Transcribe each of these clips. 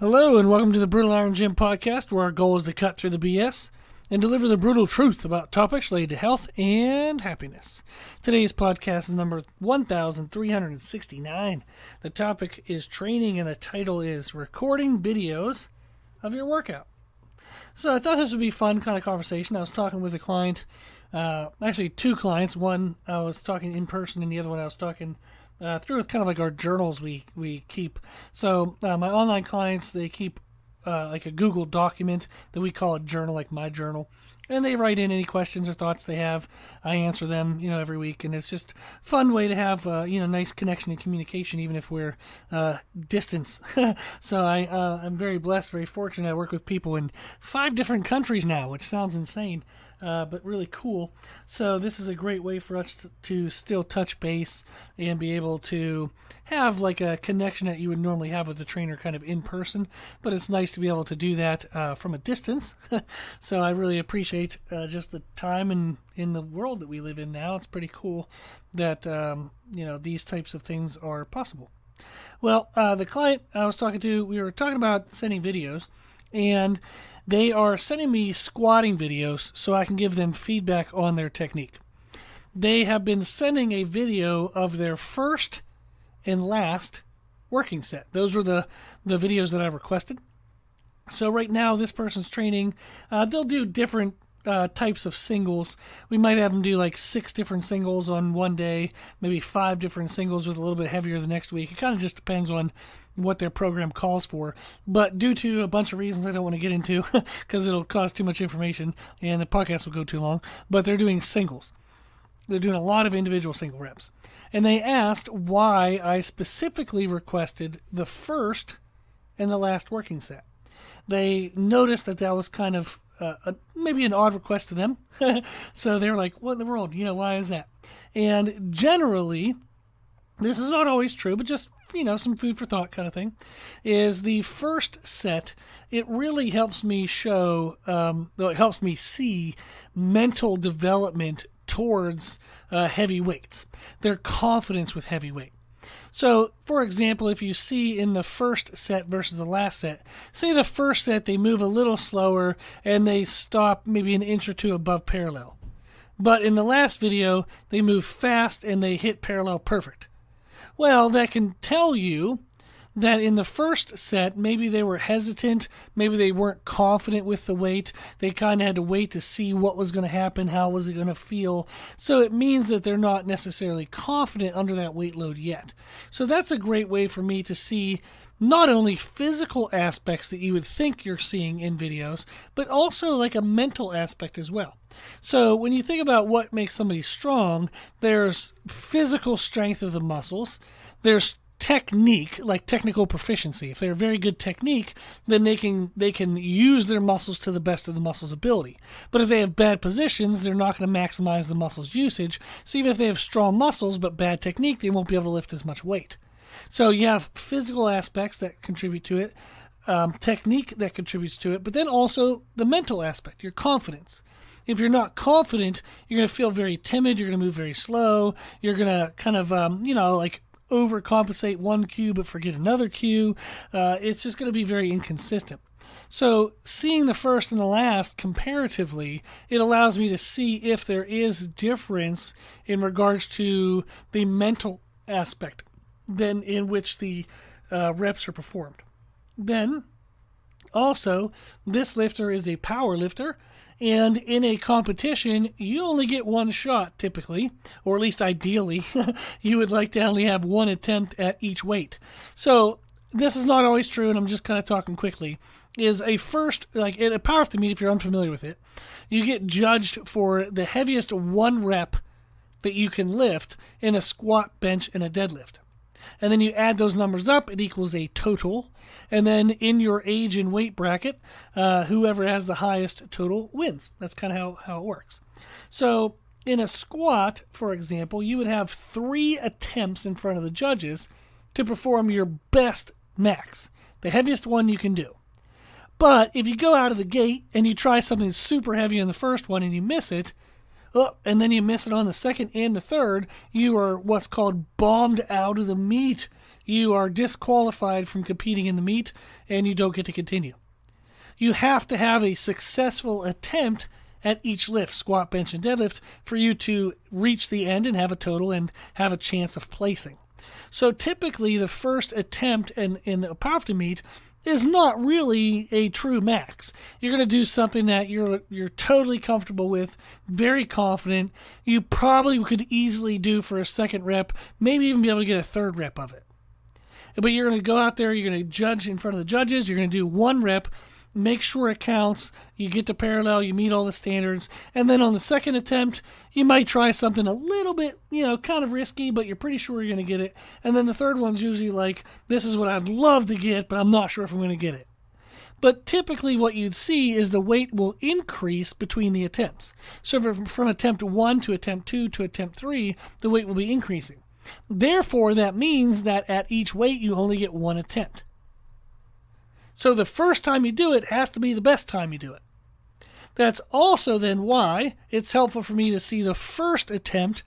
Hello and welcome to the Brutal Iron Gym podcast, where our goal is to cut through the BS and deliver the brutal truth about topics related to health and happiness. Today's podcast is number 1369. The topic is training and the title is recording videos of your workout. So I thought this would be a fun kind of conversation. I was talking with a client, actually two clients. One I was talking in person and the other one I was talking through kind of like our journals we keep. So my online clients, they keep like a Google document that we call a journal, like my journal, and they write in any questions or thoughts they have. I answer them, every week, and it's just a fun way to have nice connection and communication, even if we're distance. So I'm very blessed, very fortunate. I work with people in 5 different countries now, which sounds insane. But really cool. So this is a great way for us to still touch base and be able to have like a connection that you would normally have with the trainer kind of in person. But it's nice to be able to do that from a distance. So I really appreciate just the time and in the world that we live in now. It's pretty cool that these types of things are possible. Well, the client I was talking to, we were talking about sending videos, and they are sending me squatting videos so I can give them feedback on their technique. They have been sending a video of their first and last working set. Those were the videos that I requested. So right now, this person's training. They'll do different types of singles. We might have them do like 6 different singles on one day, maybe 5 different singles with a little bit heavier the next week. It kind of just depends on what their program calls for. But due to a bunch of reasons I don't want to get into because it'll cause too much information and the podcast will go too long, but they're doing singles. They're doing a lot of individual single reps. And they asked why I specifically requested the first and the last working set. They noticed that was kind of maybe an odd request to them. So they were like, what in the world? Why is that? And generally, this is not always true, but just, some food for thought kind of thing, is the first set, it really helps me show, it helps me see mental development towards heavy weights, their confidence with heavy weight. So, for example, if you see in the first set versus the last set, say the first set they move a little slower and they stop maybe an inch or two above parallel. But in the last video, they move fast and they hit parallel perfect. Well, that can tell you that in the first set, maybe they were hesitant, maybe they weren't confident with the weight. They kind of had to wait to see what was going to happen, how was it going to feel. So it means that they're not necessarily confident under that weight load yet. So that's a great way for me to see not only physical aspects that you would think you're seeing in videos, but also like a mental aspect as well. So when you think about what makes somebody strong, there's physical strength of the muscles, there's technique, like technical proficiency. If they're very good technique, then they can use their muscles to the best of the muscle's ability. But if they have bad positions, they're not going to maximize the muscle's usage. So even if they have strong muscles but bad technique, they won't be able to lift as much weight. So you have physical aspects that contribute to it, technique that contributes to it, but then also the mental aspect, your confidence. If you're not confident, you're going to feel very timid, you're going to move very slow, you're going to kind of, overcompensate one cue but forget another cue. It's just going to be very inconsistent. So seeing the first and the last comparatively, it allows me to see if there is difference in regards to the mental aspect than in which the reps are performed. Then also, this lifter is a power lifter, and in a competition, you only get one shot typically, or at least ideally, you would like to only have one attempt at each weight. So this is not always true, and I'm just kind of talking quickly, is a first, like in a powerlifting meet, if you're unfamiliar with it, you get judged for the heaviest 1 rep that you can lift in a squat, bench, and a deadlift. And then you add those numbers up, it equals a total. And then in your age and weight bracket, whoever has the highest total wins. That's kind of how it works. So in a squat, for example, you would have 3 attempts in front of the judges to perform your best max, the heaviest one you can do. But if you go out of the gate and you try something super heavy in the first one and you miss it, and then you miss it on the second and the third, you are what's called bombed out of the meet. you are disqualified from competing in the meet and you don't get to continue. You have to have a successful attempt at each lift, squat, bench, and deadlift, for you to reach the end and have a total and have a chance of placing. So typically the first attempt in a powerlifting meet is not really a true max. You're going to do something that you're totally comfortable with, very confident. You probably could easily do for a second rep, maybe even be able to get a third rep of it. But you're going to go out there, you're going to judge in front of the judges, you're going to do one rep, make sure it counts, you get to parallel, you meet all the standards, and then on the second attempt, you might try something a little bit, kind of risky, but you're pretty sure you're going to get it. And then the third one's usually like, this is what I'd love to get, but I'm not sure if I'm going to get it. But typically what you'd see is the weight will increase between the attempts. So from attempt 1 to attempt 2 to attempt 3, the weight will be increasing. Therefore, that means that at each weight, you only get one attempt. So the first time you do it has to be the best time you do it. That's also then why it's helpful for me to see the first attempt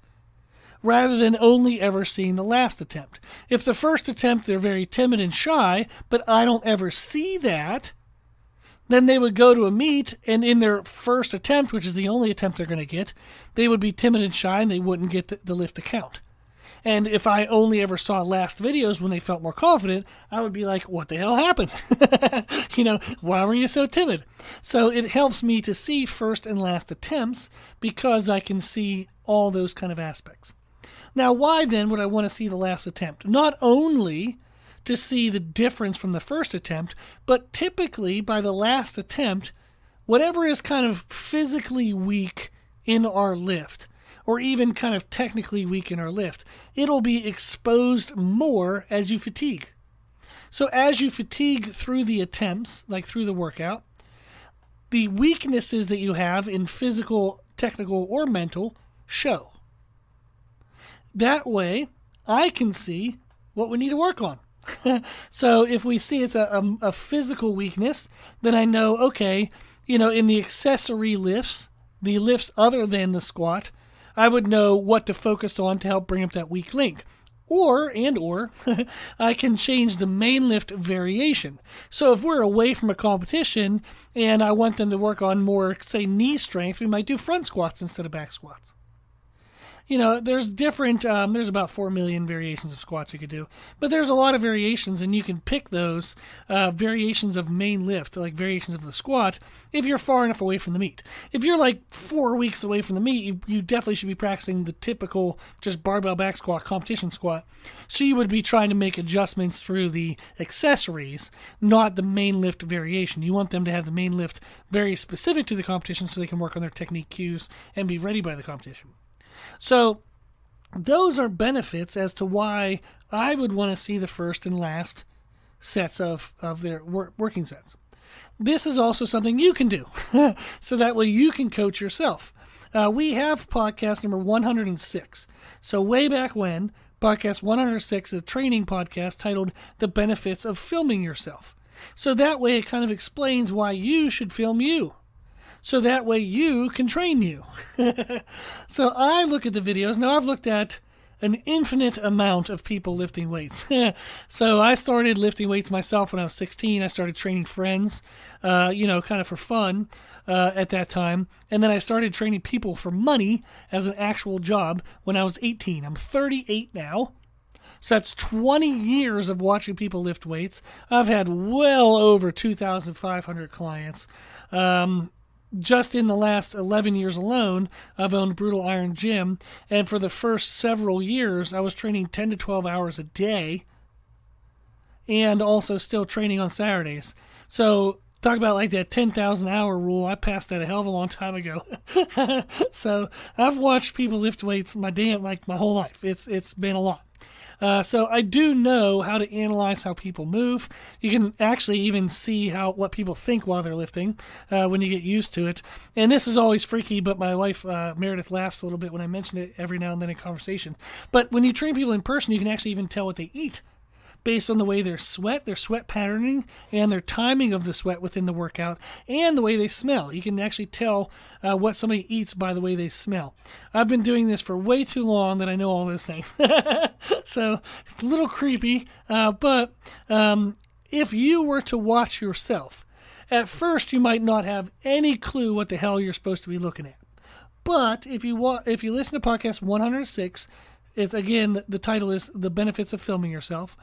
rather than only ever seeing the last attempt. If the first attempt they're very timid and shy, but I don't ever see that, then they would go to a meet and in their first attempt, which is the only attempt they're going to get, they would be timid and shy and they wouldn't get the lift to count. And if I only ever saw last videos when they felt more confident, I would be like, what the hell happened? Why were you so timid? So it helps me to see first and last attempts because I can see all those kind of aspects. Now, why then would I want to see the last attempt? Not only to see the difference from the first attempt, but typically by the last attempt, whatever is kind of physically weak in our lift, or even kind of technically weak in our lift, it'll be exposed more as you fatigue. So as you fatigue through the attempts, like through the workout, the weaknesses that you have in physical, technical, or mental show. That way, I can see what we need to work on. So if we see it's a physical weakness, then I know, okay, in the accessory lifts, the lifts other than the squat, I would know what to focus on to help bring up that weak link. Or I can change the main lift variation. So if we're away from a competition and I want them to work on more, say, knee strength, we might do front squats instead of back squats. There's there's about 4 million variations of squats you could do, but there's a lot of variations, and you can pick those variations of main lift, like variations of the squat, if you're far enough away from the meet. If you're like 4 weeks away from the meet, you definitely should be practicing the typical just barbell back squat, competition squat. So you would be trying to make adjustments through the accessories, not the main lift variation. You want them to have the main lift very specific to the competition so they can work on their technique cues and be ready by the competition. So those are benefits as to why I would want to see the first and last sets of their working sets. This is also something you can do, so that way you can coach yourself. We have podcast number 106. So way back when, podcast 106 is a training podcast titled The Benefits of Filming Yourself. So that way it kind of explains why you should film you. So that way you can train you. So I look at the videos. Now I've looked at an infinite amount of people lifting weights. So I started lifting weights myself when I was 16. I started training friends, kind of for fun at that time. And then I started training people for money as an actual job when I was 18. I'm 38 now. So that's 20 years of watching people lift weights. I've had well over 2,500 clients. Just in the last 11 years alone, I've owned Brutal Iron Gym, and for the first several years, I was training 10 to 12 hours a day, and also still training on Saturdays. So talk about like that 10,000 hour rule. I passed that a hell of a long time ago. So I've watched people lift weights my whole life. It's been a lot. So I do know how to analyze how people move. You can actually even see what people think while they're lifting when you get used to it. And this is always freaky, but my wife, Meredith, laughs a little bit when I mention it every now and then in conversation. But when you train people in person, you can actually even tell what they eat based on the way their sweat patterning, and their timing of the sweat within the workout, and the way they smell. You can actually tell what somebody eats by the way they smell. I've been doing this for way too long that I know all those things. So it's a little creepy, but if you were to watch yourself, at first you might not have any clue what the hell you're supposed to be looking at. But if you listen to podcast 106, it's again, the title is The Benefits of Filming Yourself.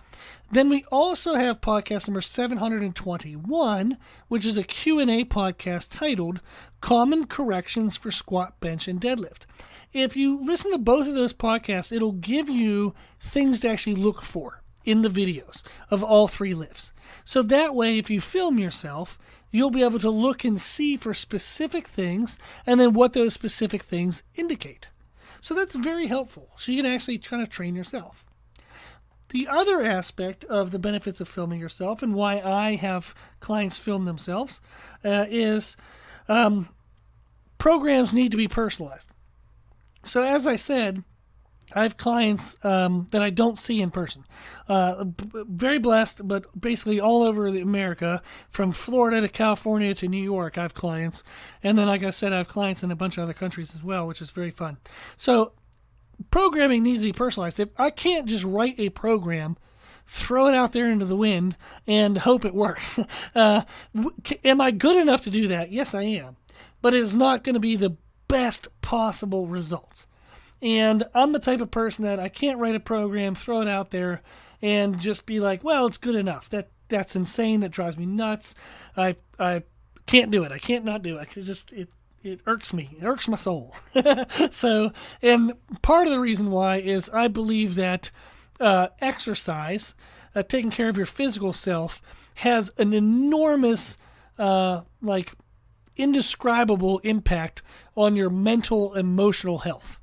Then we also have podcast number 721, which is a Q&A podcast titled Common Corrections for Squat, Bench, and Deadlift. If you listen to both of those podcasts, it'll give you things to actually look for in the videos of all three lifts. So that way, if you film yourself, you'll be able to look and see for specific things and then what those specific things indicate. So that's very helpful. So you can actually kind of train yourself. The other aspect of the benefits of filming yourself and why I have clients film themselves is programs need to be personalized. So as I said, I have clients that I don't see in person. Very blessed, but basically all over America, from Florida to California to New York, I have clients. And then, like I said, I have clients in a bunch of other countries as well, which is very fun. So programming needs to be personalized. If I can't just write a program, throw it out there into the wind, and hope it works. Am I good enough to do that? Yes, I am. But it's not going to be the best possible results. And I'm the type of person that I can't write a program, throw it out there, and just be like, well, it's good enough. That's insane. That drives me nuts. I can't do it. I can't not do it. It irks me. It irks my soul. So, and part of the reason why is I believe that exercise, taking care of your physical self, has an enormous, indescribable impact on your mental, emotional health.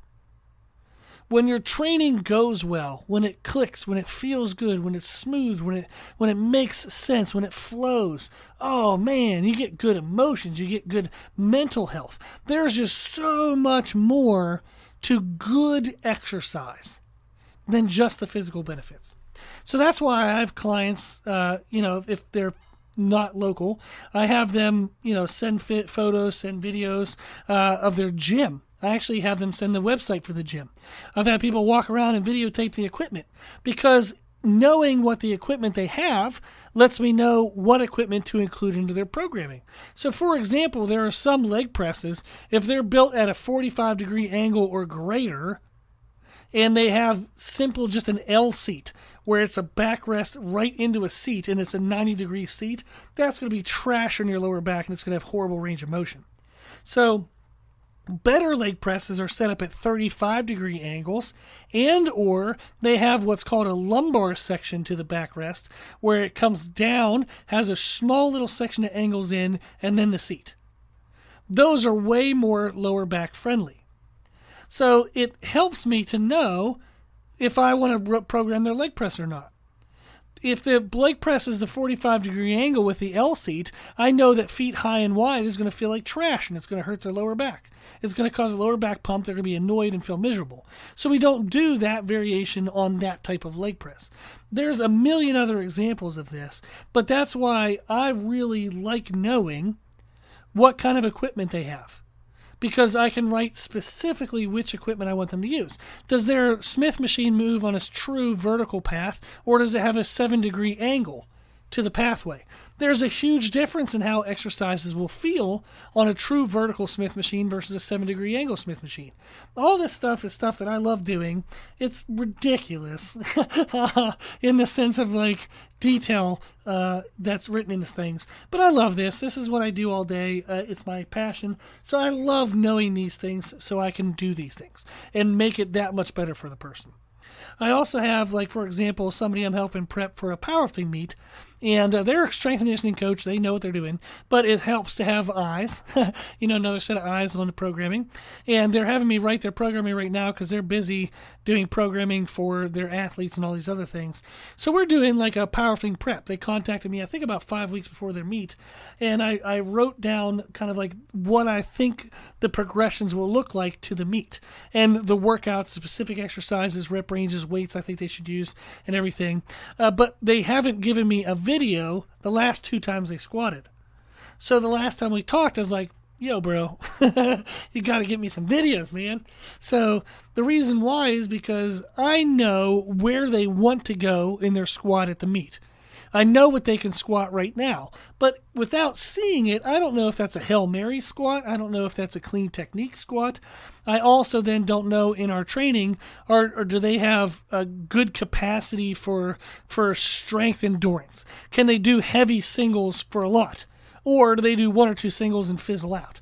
When your training goes well, when it clicks, when it feels good, when it's smooth, when it makes sense, when it flows, oh man, you get good emotions, you get good mental health. There's just so much more to good exercise than just the physical benefits. So that's why I have clients, if they're not local, I have them, send photos, send videos of their gym. I actually have them send the website for the gym. I've had people walk around and videotape the equipment because knowing what the equipment they have lets me know what equipment to include into their programming. So, for example, there are some leg presses, if they're built at a 45-degree angle or greater, and they have simple just an L seat where it's a backrest right into a seat and it's a 90-degree seat, that's going to be trash on your lower back and it's going to have horrible range of motion. So better leg presses are set up at 35-degree angles, and or they have what's called a lumbar section to the backrest where it comes down, has a small little section that angles in, and then the seat. Those are way more lower back friendly. So it helps me to know if I want to program their leg press or not. If the leg press is the 45-degree angle with the L seat, I know that feet high and wide is going to feel like trash and it's going to hurt their lower back. It's going to cause a lower back pump. They're going to be annoyed and feel miserable. So we don't do that variation on that type of leg press. There's a million other examples of this, but that's why I really like knowing what kind of equipment they have, because I can write specifically which equipment I want them to use. Does their Smith machine move on a true vertical path, or does it have a 7-degree angle to the pathway? There's a huge difference in how exercises will feel on a true vertical Smith machine versus a 7-degree angle Smith machine. All this stuff is stuff that I love doing. It's ridiculous in the sense of like detail that's written into things. But I love this. This is what I do all day. It's my passion. So I love knowing these things so I can do these things and make it that much better for the person. I also have, like, for example, somebody I'm helping prep for a powerlifting meet, And they're a strength and conditioning coach. They know what they're doing, but it helps to have eyes, another set of eyes on the programming. And they're having me write their programming right now because they're busy doing programming for their athletes and all these other things. So we're doing like a powerlifting prep. They contacted me, I think, about 5 weeks before their meet. And I wrote down kind of like what I think the progressions will look like to the meet. And the workouts, specific exercises, rep ranges, weights I think they should use, and everything. But they haven't given me a video the last 2 times they squatted. So the last time we talked, I was like, yo, bro, you got to get me some videos, man. So the reason why is because I know where they want to go in their squat at the meet. I know what they can squat right now, but without seeing it, I don't know if that's a Hail Mary squat. I don't know if that's a clean technique squat. I also then don't know in our training, or do they have a good capacity for strength endurance? Can they do heavy singles for a lot? Or do they do 1 or 2 singles and fizzle out?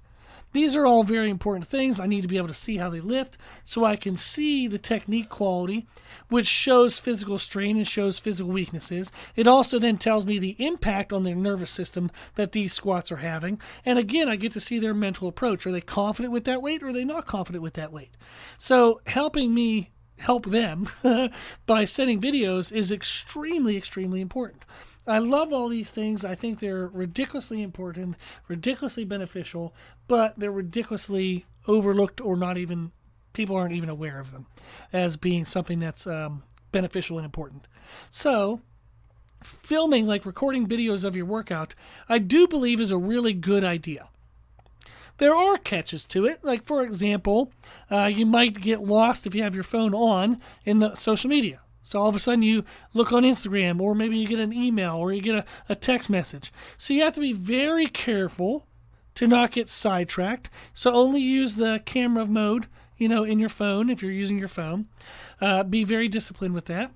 These are all very important things. I need to be able to see how they lift so I can see the technique quality, which shows physical strain and shows physical weaknesses. It also then tells me the impact on their nervous system that these squats are having. And again, I get to see their mental approach. Are they confident with that weight or are they not confident with that weight? So helping me help them by sending videos is extremely, extremely important. I love all these things. I think they're ridiculously important, ridiculously beneficial, but they're ridiculously overlooked or not even, people aren't even aware of them as being something that's beneficial and important. So filming, like recording videos of your workout, I do believe is a really good idea. There are catches to it. Like, for example, you might get lost if you have your phone on in the social media. So all of a sudden you look on Instagram, or maybe you get an email, or you get a text message. So you have to be very careful to not get sidetracked. So only use the camera mode, in your phone if you're using your phone. Be very disciplined with that.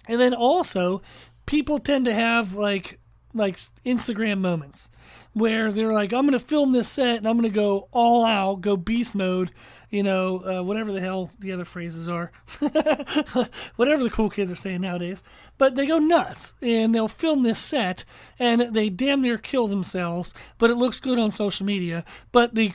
And then also, people tend to have like Instagram moments where they're like, I'm going to film this set and I'm going to go all out, go beast mode, whatever the hell the other phrases are, whatever the cool kids are saying nowadays. But they go nuts and they'll film this set and they damn near kill themselves, but it looks good on social media. But the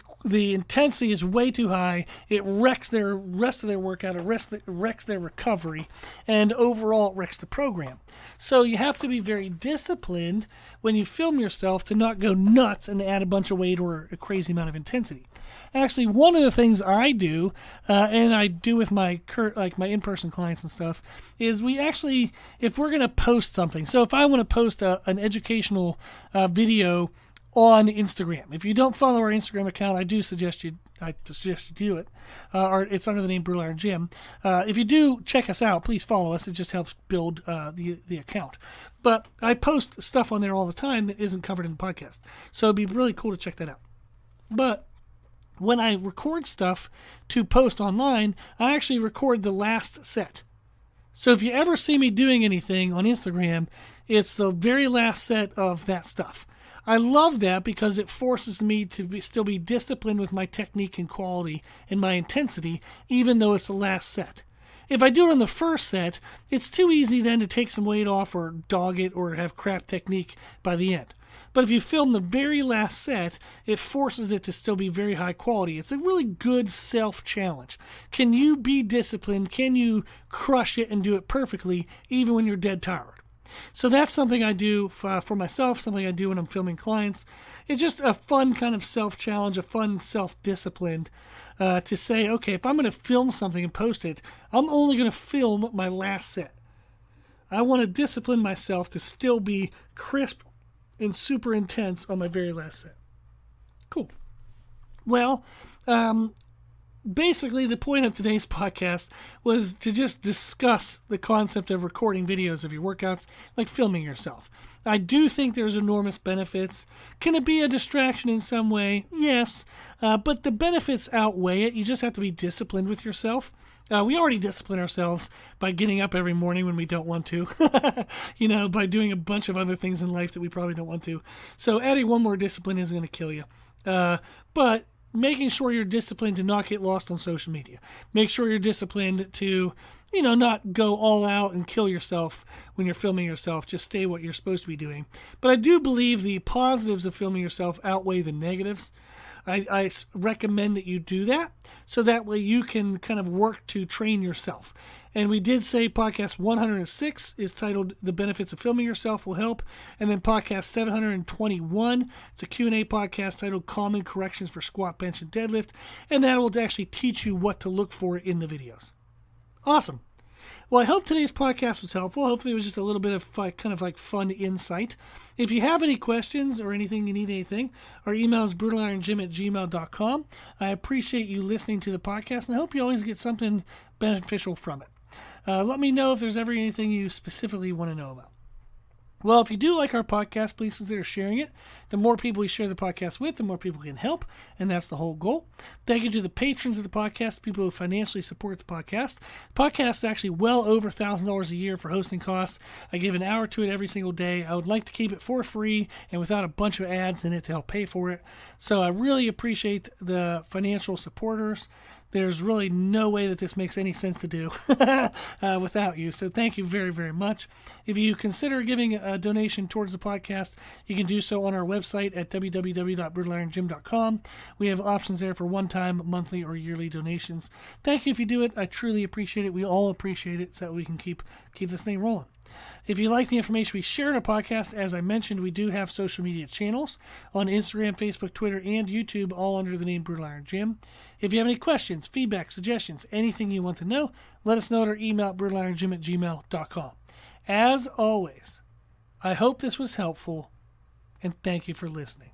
intensity is way too high. It wrecks their rest of their workout. It wrecks their recovery, and overall it wrecks the program. So you have to be very disciplined when you film yourself to not go nuts and add a bunch of weight or a crazy amount of intensity. Actually, one of the things I do, and I do with my in-person clients and stuff, is we actually, if we're going to post something, so if I want to post an educational video on Instagram, if you don't follow our Instagram account, I suggest you do it. Or it's under the name Brutal Iron Gym. If you do check us out, please follow us. It just helps build the account. But I post stuff on there all the time that isn't covered in the podcast. So it'd be really cool to check that out. But when I record stuff to post online, I actually record the last set. So if you ever see me doing anything on Instagram, it's the very last set of that stuff. I love that because it forces me to still be disciplined with my technique and quality and my intensity, even though it's the last set. If I do it on the first set, it's too easy then to take some weight off or dog it or have crap technique by the end. But if you film the very last set, it forces it to still be very high quality. It's a really good self-challenge. Can you be disciplined? Can you crush it and do it perfectly even when you're dead tired? So that's something I do for myself, something I do when I'm filming clients. It's just a fun kind of self-challenge, a fun self-discipline to say, okay, if I'm going to film something and post it, I'm only going to film my last set. I want to discipline myself to still be crisp and super intense on my very last set. Cool. Well, basically the point of today's podcast was to just discuss the concept of recording videos of your workouts, like filming yourself. I do think there's enormous benefits. Can it be a distraction in some way? Yes, but the benefits outweigh it. You just have to be disciplined with yourself. We already discipline ourselves by getting up every morning when we don't want to, by doing a bunch of other things in life that we probably don't want to. So adding one more discipline isn't going to kill you. But making sure you're disciplined to not get lost on social media. Make sure you're disciplined to not go all out and kill yourself when you're filming yourself. Just stay what you're supposed to be doing. But I do believe the positives of filming yourself outweigh the negatives. I recommend that you do that, so that way you can kind of work to train yourself. And we did say podcast 106 is titled The Benefits of Filming Yourself Will Help. And then podcast 721, it's a Q&A podcast titled Common Corrections for Squat, Bench, and Deadlift. And that will actually teach you what to look for in the videos. Awesome. Well, I hope today's podcast was helpful. Hopefully it was just a little bit of kind of like fun insight. If you have any questions or anything, you need anything, our email is brutalirongym@gmail.com. I appreciate you listening to the podcast, and I hope you always get something beneficial from it. Let me know if there's ever anything you specifically want to know about. Well, if you do like our podcast, please consider sharing it. The more people we share the podcast with, the more people can help, and that's the whole goal. Thank you to the patrons of the podcast, people who financially support the podcast. The podcast is actually well over $1,000 a year for hosting costs. I give an hour to it every single day. I would like to keep it for free and without a bunch of ads in it to help pay for it. So I really appreciate the financial supporters. There's really no way that this makes any sense to do without you. So thank you very, very much. If you consider giving a donation towards the podcast, you can do so on our website at www.brutalirongym.com. We have options there for one-time, monthly, or yearly donations. Thank you if you do it. I truly appreciate it. We all appreciate it so that we can keep this thing rolling. If you like the information we share in our podcast, as I mentioned, we do have social media channels on Instagram, Facebook, Twitter, and YouTube, all under the name Brutal Iron Gym. If you have any questions, feedback, suggestions, anything you want to know, let us know at our email at brutalirongym@gmail.com. As always, I hope this was helpful, and thank you for listening.